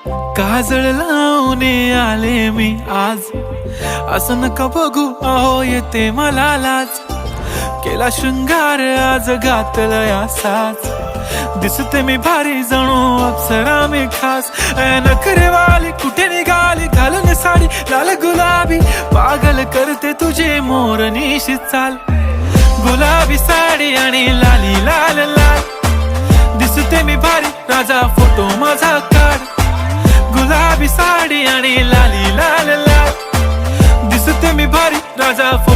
काजळ लावून आले मी आज, असं नका बघू अहो येते मला लाज. केला शृंगार आज घातला साज, दिसते मी भारी जणू अप्सरा मी खास. नखरेवाली कुठे निघाली घालून साडी लाल गुलाबी, पागल करते तुझे मोरनीशी चाल. गुलाबी साडी आणि लाली लाल लाल, दिसते मी भारी राजा फोटो माझा काढ. गुलाबी साडी आणि लाली लाल लाल, दिसते मी भारी राजा फोटो